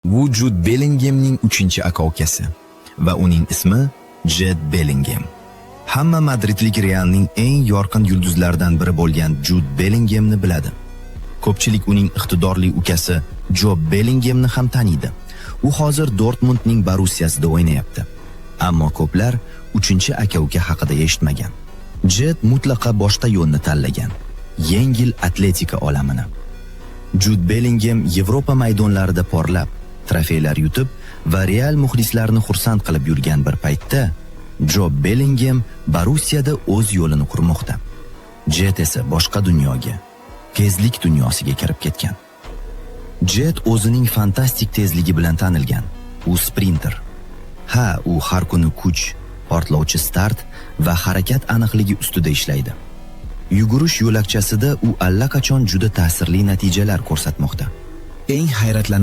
Bu Jude Bellinghamning 3-aka-ukasi va uning ismi Jude Bellingham. Hamma madridlik Realning eng yorqin yulduzlaridan biri bo'lgan Jude Bellinghamni biladi. Ko'pchilik uning iqtidorli ukasi Job Bellinghamni ham taniydi. U hozir Dortmundning Borussiasida o'ynayapti. Ammo ko'plar 3-aka-uka haqida eshitmagan. Jude mutlaqo boshqa yo'lni tanlagan. Yengil atletika olamini. Jude Bellingham Yevropa maydonlarida porlab, trofeylar yutib va Real muxlislarini xursand qilib yurgan bir paytda Job Bellingham Borussiyada o'z yo'lini qurmoqda. Jet esa boshqa dunyoga, tezlik dunyosiga kirib ketgan. Jet o'zining fantastik tezligi bilan tanilgan. U sprinter. U har kuni kuch, portlovchi start va harakat aniqligi ustida ishlaydi. Yugurish yo'lakchasida u allaqachon juda ta'sirli natijalar ko'rsatmoqda. Eng hayratlanarli